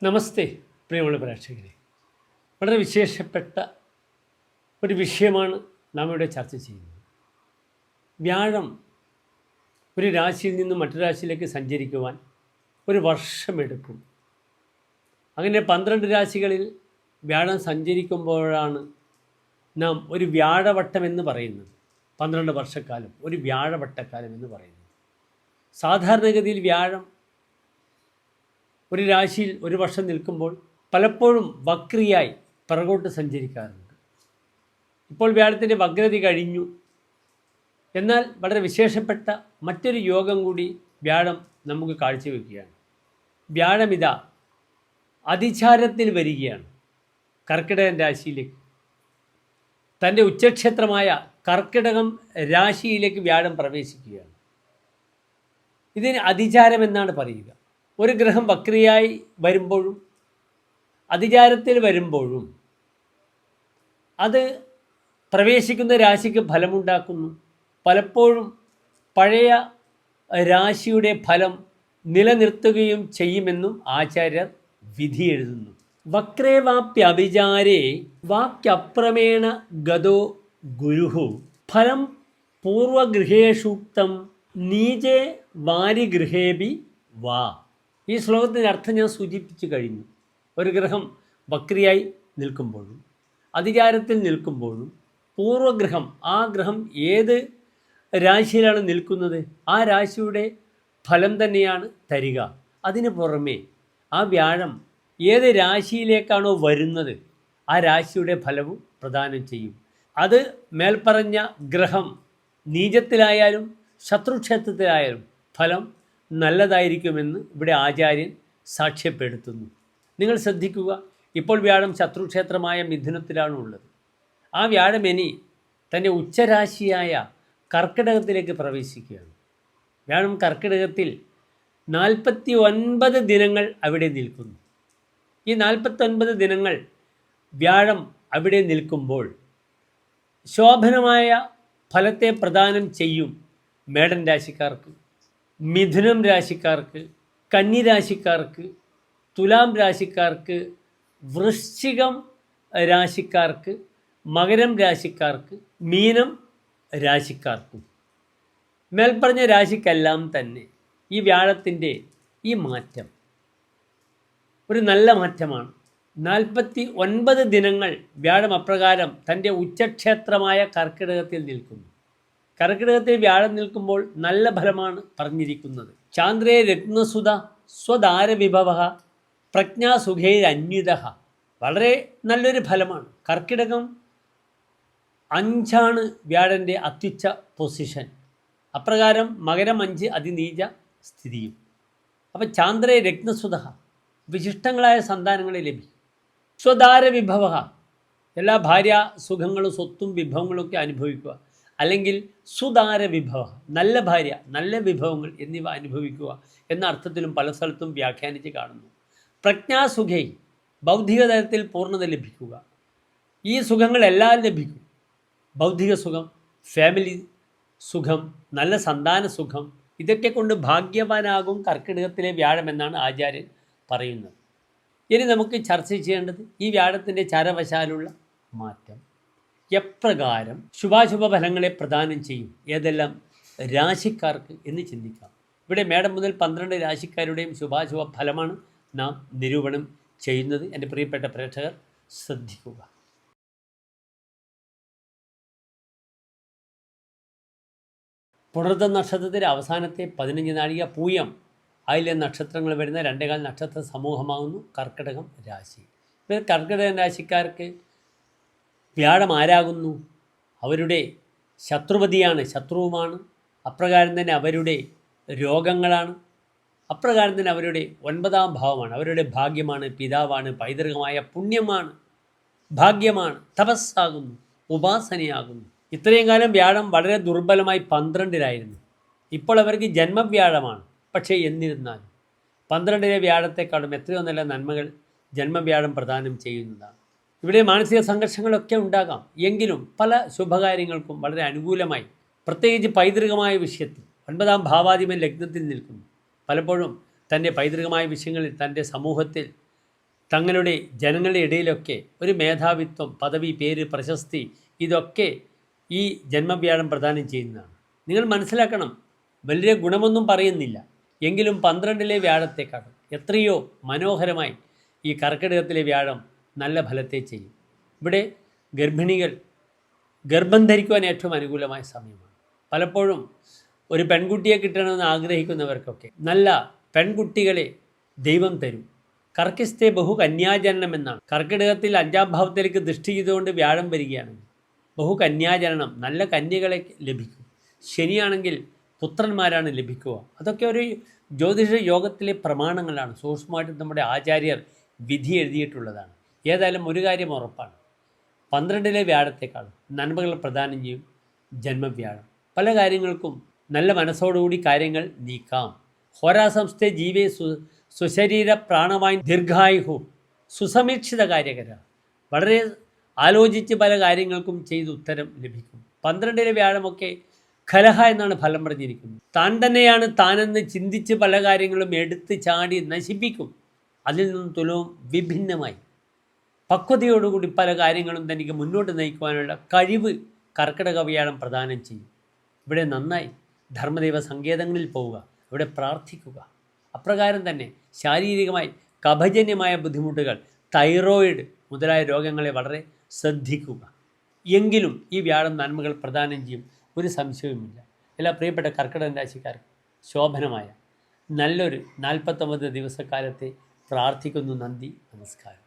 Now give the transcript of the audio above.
നമസ്തേ പ്രിയമുള്ള പ്രേക്ഷകരെ, വളരെ വിശേഷപ്പെട്ട ഒരു വിഷയമാണ് നാം ഇവിടെ ചർച്ച ചെയ്യുന്നത്. വ്യാഴം ഒരു രാശിയിൽ നിന്നും മറ്റു രാശിയിലേക്ക് സഞ്ചരിക്കുവാൻ ഒരു വർഷമെടുക്കും. അങ്ങനെ 12 രാശികളിൽ വ്യാഴം സഞ്ചരിക്കുമ്പോഴാണ് നാം ഒരു വ്യാഴവട്ടം എന്ന് പറയുന്നത്. 12 വർഷക്കാലം ഒരു വ്യാഴവട്ടക്കാലം എന്ന് പറയുന്നത്. സാധാരണഗതിയിൽ വ്യാഴം ഒരു രാശിയിൽ ഒരു വർഷം നിൽക്കുമ്പോൾ പലപ്പോഴും വക്രിയായി പിറകോട്ട് സഞ്ചരിക്കാറുണ്ട്. ഇപ്പോൾ വ്യാഴത്തിൻ്റെ വക്രത കഴിഞ്ഞു. എന്നാൽ വളരെ വിശേഷപ്പെട്ട മറ്റൊരു യോഗം കൂടി വ്യാഴം നമുക്ക് കാഴ്ചവെക്കുകയാണ്. വ്യാഴമിതാ അതിചാരത്തിൽ വരികയാണ് കർക്കിടകൻ രാശിയിലേക്ക്. തൻ്റെ ഉച്ചക്ഷേത്രമായ കർക്കിടകം രാശിയിലേക്ക് വ്യാഴം പ്രവേശിക്കുകയാണ്. ഇതിന് അതിചാരം എന്നാണ് പറയുക. ഒരു ഗ്രഹം വക്രിയായി വരുമ്പോഴും അതിചാരത്തിൽ വരുമ്പോഴും അത് പ്രവേശിക്കുന്ന രാശിക്ക് ഫലമുണ്ടാക്കുന്നു. പലപ്പോഴും പഴയ രാശിയുടെ ഫലം നിലനിർത്തുകയും ചെയ്യുമെന്നും ആചാര്യർ വിധി എഴുതുന്നു. വക്രേ വാപ്യഭിചാരേ വാക്യപ്രമേണ ഗതോ ഗുരുഹു ഫലം പൂർവഗൃഹേഷൂക്തം നീചേ വാരിഗൃഹേപി വാ. ഈ ശ്ലോകത്തിൻ്റെ അർത്ഥം ഞാൻ സൂചിപ്പിച്ചു കഴിഞ്ഞു. ഒരു ഗ്രഹം വക്രിയായി നിൽക്കുമ്പോഴും അതിചാരത്തിൽ നിൽക്കുമ്പോഴും പൂർവഗ്രഹം, ആ ഗ്രഹം ഏത് രാശിയിലാണ് നിൽക്കുന്നത് ആ രാശിയുടെ ഫലം തന്നെയാണ് തരിക. അതിന് പുറമേ ആ വ്യാഴം ഏത് രാശിയിലേക്കാണോ വരുന്നത് ആ രാശിയുടെ ഫലവും പ്രദാനം ചെയ്യും. അത് മേൽപ്പറഞ്ഞ ഗ്രഹം നീചത്തിലായാലും ശത്രുക്ഷേത്രത്തിലായാലും ഫലം നല്ലതായിരിക്കുമെന്ന് ഇവിടെ ആചാര്യൻ സാക്ഷ്യപ്പെടുത്തുന്നു. നിങ്ങൾ ശ്രദ്ധിക്കുക, ഇപ്പോൾ വ്യാഴം ശത്രുക്ഷേത്രമായ മിഥുനത്തിലാണ് ഉള്ളത്. ആ വ്യാഴം ഇനി തൻ്റെ ഉച്ചരാശിയായ കർക്കിടകത്തിലേക്ക് പ്രവേശിക്കുകയാണ്. വ്യാഴം കർക്കിടകത്തിൽ 49 ദിനങ്ങൾ അവിടെ നിൽക്കുന്നു. ഈ 49 ദിനങ്ങൾ വ്യാഴം അവിടെ നിൽക്കുമ്പോൾ ശോഭനമായ ഫലത്തെ പ്രദാനം ചെയ്യും മേടൻ രാശിക്കാർക്ക്, മിഥുനം രാശിക്കാർക്ക്, കന്നി രാശിക്കാർക്ക്, തുലാം രാശിക്കാർക്ക്, വൃശ്ചികം രാശിക്കാർക്ക്, മകരം രാശിക്കാർക്ക്, മീനം രാശിക്കാർക്കും. മേൽപ്പറഞ്ഞ രാശിക്കെല്ലാം തന്നെ ഈ വ്യാഴത്തിൻ്റെ ഈ മാറ്റം ഒരു നല്ല മാറ്റമാണ്. 49 ദിനങ്ങൾ വ്യാഴം അപ്രകാരം തൻ്റെ ഉച്ചക്ഷേത്രമായ കർക്കിടകത്തിൽ നിൽക്കുന്നു. കർക്കിടകത്തിൽ വ്യാഴം നിൽക്കുമ്പോൾ നല്ല ഫലമാണ് പറഞ്ഞിരിക്കുന്നത്. ചാന്ദ്രേ രത്നസുത സ്വദാരവിഭവ പ്രജ്ഞാസുഖൈരന്വിത. വളരെ നല്ലൊരു ഫലമാണ്. കർക്കിടകം 5 വ്യാഴൻ്റെ അത്യുച്ച പൊസിഷൻ. അപ്രകാരം മകരം 5 അതിനീച സ്ഥിതിയും. അപ്പം ചാന്ദ്രേ രത്നസുത, വിശിഷ്ടങ്ങളായ സന്താനങ്ങളെ ലഭിക്കും. സ്വദാരവിഭവ, എല്ലാ ഭാര്യ സുഖങ്ങളും സ്വത്തും വിഭവങ്ങളൊക്കെ അനുഭവിക്കുക. അല്ലെങ്കിൽ സുദാര വിഭവ, നല്ല ഭാര്യ, നല്ല വിഭവങ്ങൾ എന്നിവ അനുഭവിക്കുക എന്ന അർത്ഥത്തിലും പല സ്ഥലത്തും വ്യാഖ്യാനിച്ച് കാണുന്നു. പ്രജ്ഞാസുഖൈ, ബൗദ്ധിക തലത്തിൽ പൂർണ്ണത ലഭിക്കുക. ഈ സുഖങ്ങളെല്ലാം ലഭിക്കും. ബൗദ്ധിക സുഖം, ഫാമിലി സുഖം, നല്ല സന്താന സുഖം, ഇതൊക്കെ കൊണ്ട് ഭാഗ്യവാനാകും കർക്കിടകത്തിലെ വ്യാഴം എന്നാണ് ആചാര്യൻ പറയുന്നത്. ഇനി നമുക്ക് ചർച്ച ചെയ്യേണ്ടത് ഈ വ്യാഴത്തിൻ്റെ ചരവശാലുള്ള മാറ്റം എപ്രകാരം ശുഭാശുഭ ഫലങ്ങളെ പ്രദാനം ചെയ്യും, ഏതെല്ലാം രാശിക്കാർക്ക് എന്ന് ചിന്തിക്കാം. ഇവിടെ മേടം മുതൽ 12 രാശിക്കാരുടെയും ശുഭാശുഭ ഫലമാണ് നാം നിരൂപണം ചെയ്യുന്നത്. എൻ്റെ പ്രിയപ്പെട്ട പ്രേക്ഷകർ ശ്രദ്ധിക്കുക. പുണർദ നക്ഷത്രത്തിൻ്റെ അവസാനത്തെ 15 നാഴിക പൂയം അതിലെ നക്ഷത്രങ്ങൾ വരുന്ന 2.25 നക്ഷത്ര സമൂഹമാകുന്നു കർക്കിടകം രാശി. ഇവർ കർക്കിടകം രാശിക്കാർക്ക് വ്യാഴം ആരാകുന്നു? അവരുടെ ശത്രുപതിയാണ്, ശത്രുവുമാണ്. അപ്രകാരം തന്നെ അവരുടെ രോഗങ്ങളാണ്. അപ്രകാരം തന്നെ അവരുടെ 9ാം ഭാവമാണ്. അവരുടെ ഭാഗ്യമാണ്, പിതാവാണ്, പൈതൃകമായ പുണ്യമാണ്, ഭാഗ്യമാണ്, തപസ്സാകുന്നു, ഉപാസനയാകുന്നു. ഇത്രയും കാലം വ്യാഴം വളരെ ദുർബലമായി 12-ലായിരുന്നു. ഇപ്പോൾ അവർക്ക് ജന്മവ്യാഴമാണ്. പക്ഷേ എന്നിരുന്നാലും 12-ലെ വ്യാഴത്തെക്കാളും എത്രയോ നല്ല നന്മകൾ ജന്മവ്യാഴം പ്രദാനം ചെയ്യുന്നതാണ്. ഇവിടെ മാനസിക സംഘർഷങ്ങളൊക്കെ ഉണ്ടാകാം. എങ്കിലും പല ശുഭകാര്യങ്ങൾക്കും വളരെ അനുകൂലമായി, പ്രത്യേകിച്ച് പൈതൃകമായ വിഷയത്തിൽ 9ാം ഭാവാധിപൻ ലഗ്നത്തിൽ നിൽക്കുന്നു. പലപ്പോഴും തൻ്റെ പൈതൃകമായ വിഷയങ്ങളിൽ തൻ്റെ സമൂഹത്തിൽ തങ്ങളുടെ ജനങ്ങളുടെ ഇടയിലൊക്കെ ഒരു മേധാവിത്വം, പദവി, പേര്, പ്രശസ്തി ഇതൊക്കെ ഈ ജന്മവ്യാഴം പ്രദാനം ചെയ്യുന്നതാണ്. നിങ്ങൾ മനസ്സിലാക്കണം, വലിയ ഗുണമൊന്നും പറയുന്നില്ല, എങ്കിലും 12-ലെ വ്യാഴത്തെക്കാളും എത്രയോ മനോഹരമായി ഈ കർക്കിടകത്തിലെ വ്യാഴം നല്ല ഫലത്തെ ചെയ്യും. ഇവിടെ ഗർഭിണികൾ ഗർഭം ധരിക്കുവാൻ ഏറ്റവും അനുകൂലമായ സമയമാണ്. പലപ്പോഴും ഒരു പെൺകുട്ടിയെ കിട്ടണമെന്ന് ആഗ്രഹിക്കുന്നവർക്കൊക്കെ നല്ല പെൺകുട്ടികളെ ദൈവം തരും. കർക്കിസ്തേ ബഹുകന്യാജനനം എന്നാണ്. കർക്കിടകത്തിൽ 5-ാം ഭാവത്തിലേക്ക് ദൃഷ്ടി ചെയ്തുകൊണ്ട് വ്യാഴം വരികയാണ്. ബഹുകന്യാജനനം, നല്ല കന്യകളെ ലഭിക്കും. ശനിയാണെങ്കിൽ പുത്രന്മാരാണ് ലഭിക്കുക. അതൊക്കെ ഒരു ജ്യോതിഷ യോഗത്തിലെ പ്രമാണങ്ങളാണ്. സൂക്ഷ്മമായിട്ട് നമ്മുടെ ആചാര്യർ വിധി എഴുതിയിട്ടുള്ളതാണ്. ഏതായാലും ഒരു കാര്യം ഉറപ്പാണ്, 12-ലെ വ്യാഴത്തെക്കാളും നന്മകൾ പ്രദാനം ചെയ്യും ജന്മവ്യാഴം. പല കാര്യങ്ങൾക്കും നല്ല മനസ്സോടുകൂടി കാര്യങ്ങൾ നീക്കാം. ഹോരാസംസ്ഥെ ജീവേ സുശരീര പ്രാണവായു ദീർഘായുഹു സുസമീക്ഷിത കാര്യകര. വളരെ ആലോചിച്ച് പല കാര്യങ്ങൾക്കും ചെയ്ത് ഉത്തരം ലഭിക്കും. 12-ലെ വ്യാഴമൊക്കെ ഖലഹ എന്നാണ് ഫലം പറഞ്ഞിരിക്കുന്നത്. താൻ തന്നെയാണ് താനെന്ന് ചിന്തിച്ച് പല കാര്യങ്ങളും എടുത്ത് ചാടി നശിപ്പിക്കും. അതിൽ നിന്നും തുലവും വിഭിന്നമായി പക്വതയോടുകൂടി പല കാര്യങ്ങളും തനിക്ക് മുന്നോട്ട് നയിക്കുവാനുള്ള കഴിവ് കർക്കിടക വ്യാഴം പ്രദാനം ചെയ്യും. ഇവിടെ നന്നായി ധർമ്മദൈവ സങ്കേതങ്ങളിൽ പോവുക, ഇവിടെ പ്രാർത്ഥിക്കുക. അപ്രകാരം തന്നെ ശാരീരികമായി കഫജന്യമായ ബുദ്ധിമുട്ടുകൾ, തൈറോയിഡ് മുതലായ രോഗങ്ങളെ വളരെ ശ്രദ്ധിക്കുക. എങ്കിലും ഈ വ്യാഴം നന്മകൾ പ്രദാനം ചെയ്യും, ഒരു സംശയവുമില്ല. എല്ലാ പ്രിയപ്പെട്ട കർക്കിടക രാശിക്കാർക്ക് ശോഭനമായ നല്ലൊരു 49 ദിവസക്കാലത്തെ പ്രാർത്ഥിക്കുന്നു. നന്ദി, നമസ്കാരം.